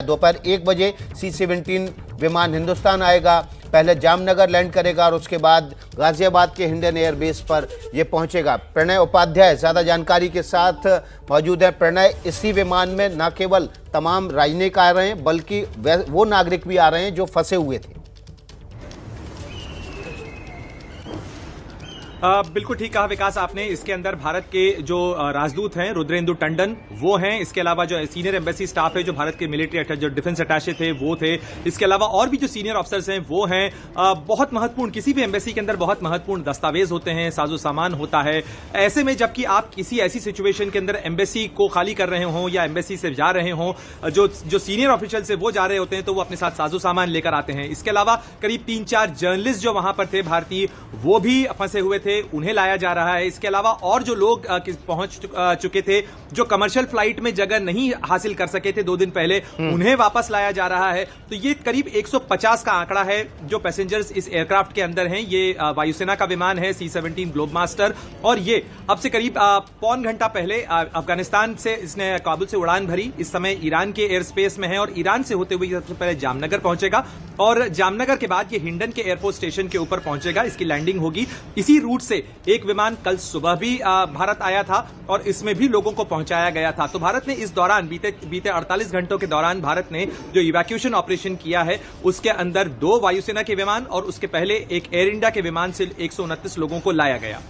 दोपहर 1 बजे C-17 विमान हिंदुस्तान आएगा। पहले जामनगर लैंड करेगा और उसके बाद गाजियाबाद के हिंडन एयरबेस पर यह पहुंचेगा। प्रणय उपाध्याय ज्यादा जानकारी के साथ मौजूद है। प्रणय, इसी विमान में न केवल तमाम राजनयिक आ रहे हैं बल्कि वो नागरिक भी आ रहे हैं जो फंसे हुए थे। बिल्कुल ठीक कहा विकास आपने। इसके अंदर भारत के जो राजदूत हैं रुद्रेंदु टंडन वो हैं, इसके अलावा जो सीनियर एम्बेसी स्टाफ है, जो भारत के मिलिट्री जो डिफेंस अटैचे थे वो थे, इसके अलावा और भी जो सीनियर ऑफिसर्स हैं वो हैं। बहुत महत्वपूर्ण, किसी भी एम्बेसी के अंदर बहुत महत्वपूर्ण दस्तावेज होते हैं, साजो सामान होता है। ऐसे में जबकि आप किसी ऐसी सिचुएशन के अंदर एम्बेसी को खाली कर रहे हों या एम्बेसी से जा रहे हों, जो सीनियर ऑफिशियल है वो जा रहे होते हैं तो वो अपने साथ साजो सामान लेकर आते हैं। इसके अलावा करीब 3-4 जर्नलिस्ट जो वहां पर थे भारतीय, वो भी फंसे हुए थे, उन्हें लाया जा रहा है। इसके अलावा और जो लोग पहुंच चुके थे, जो कमर्शियल फ्लाइट में जगह नहीं हासिल कर सके थे 2 दिन पहले, उन्हें वापस लाया जा रहा है। तो ये करीब 150 का आंकड़ा है जो पैसेंजर्स इस एयरक्राफ्ट के अंदर हैं। ये वायुसेना का विमान है C-17 ग्लोबमास्टर, और ये अब से करीब पौन घंटा पहले अफगानिस्तान से इसने काबुल से उड़ान भरी। इस समय ईरान के एयर स्पेस में है और ईरान से होते हुए सबसे पहले जामनगर पहुंचेगा और जामनगर के बाद ये हिंडन के एयरफोर्स स्टेशन के ऊपर पहुंचेगा। इसकी लैंडिंग होगी। इसी रूट से एक विमान कल सुबह भी भारत आया था और इसमें भी लोगों को पहुंचाया गया था। तो भारत ने इस दौरान बीते 48 घंटों के दौरान भारत ने जो इवैक्यूएशन ऑपरेशन किया है उसके अंदर 2 वायुसेना के विमान और उसके पहले एक एयर इंडिया के विमान से 129 लोगों को लाया गया।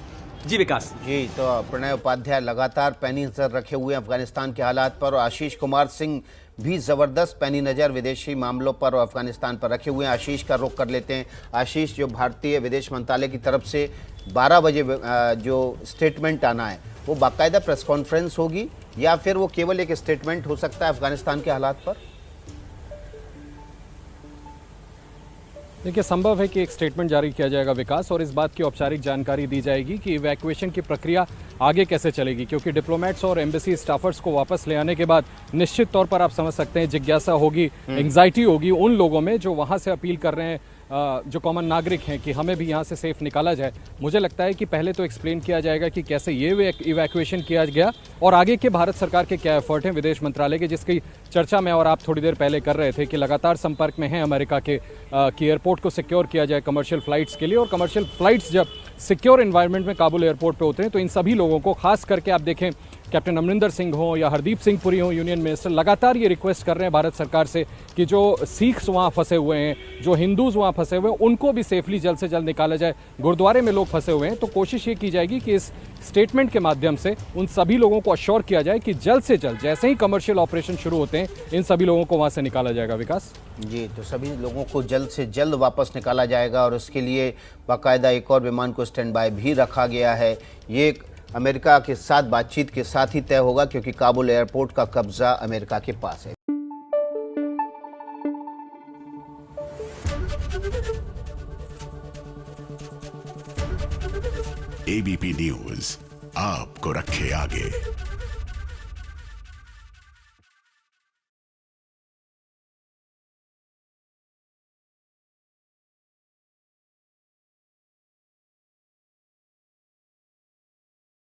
जी विकास। जी, तो प्रणय उपाध्याय लगातार पैनी नजर रखे हुए हैं अफगानिस्तान के हालात पर, और आशीष कुमार सिंह भी जबरदस्त पैनी नजर विदेशी मामलों पर और अफगानिस्तान पर रखे हुए हैं। आशीष का रुख कर लेते हैं। आशीष, जो भारतीय विदेश मंत्रालय की तरफ से 12 बजे जो स्टेटमेंट आना है वो बाकायदा प्रेस कॉन्फ्रेंस होगी या फिर वो केवल एक स्टेटमेंट हो सकता है अफगानिस्तान के हालात पर? देखिए, संभव है कि एक स्टेटमेंट जारी किया जाएगा विकास, और इस बात की औपचारिक जानकारी दी जाएगी कि इवैक्यूएशन की प्रक्रिया आगे कैसे चलेगी, क्योंकि डिप्लोमेट्स और एम्बेसी स्टाफर्स को वापस ले आने के बाद निश्चित तौर पर आप समझ सकते हैं जिज्ञासा होगी, एंग्जाइटी होगी उन लोगों में जो वहां से अपील कर रहे हैं, जो कॉमन नागरिक हैं, कि हमें भी यहाँ से सेफ निकाला जाए। मुझे लगता है कि पहले तो एक्सप्लेन किया जाएगा कि कैसे ये इवैक्यूएशन किया गया और आगे के भारत सरकार के क्या एफर्ट हैं विदेश मंत्रालय के, जिसकी चर्चा मैं और आप थोड़ी देर पहले कर रहे थे कि लगातार संपर्क में हैं अमेरिका के कि एयरपोर्ट को सिक्योर किया जाए कमर्शियल फ्लाइट्स के लिए। और कमर्शियल फ्लाइट्स जब सिक्योर एनवायरनमेंट में काबुल एयरपोर्ट पे होते हैं तो इन सभी लोगों को, खास करके आप देखें कैप्टन अमरिंदर सिंह हो या हरदीप सिंह पुरी हो, यूनियन मिनिस्टर, लगातार ये रिक्वेस्ट कर रहे हैं भारत सरकार से कि जो सिख्स वहाँ फंसे हुए हैं, जो हिंदूज वहाँ फंसे हुए हैं, उनको भी सेफली जल्द से जल्द निकाला जाए। गुरुद्वारे में लोग फंसे हुए हैं, तो कोशिश ये की जाएगी कि इस स्टेटमेंट के माध्यम से उन सभी लोगों को अश्योर किया जाए कि जल्द से जल्द, जैसे ही कमर्शियल ऑपरेशन शुरू होते हैं, इन सभी लोगों को वहाँ से निकाला जाएगा। विकास जी, तो सभी लोगों को जल्द से जल्द वापस निकाला जाएगा और उसके लिए बाकायदा एक और विमान को स्टैंड बाय भी रखा गया है। ये अमेरिका के साथ बातचीत के साथ ही तय होगा क्योंकि काबुल एयरपोर्ट का कब्जा अमेरिका के पास है। ABP न्यूज आपको रखे आगे।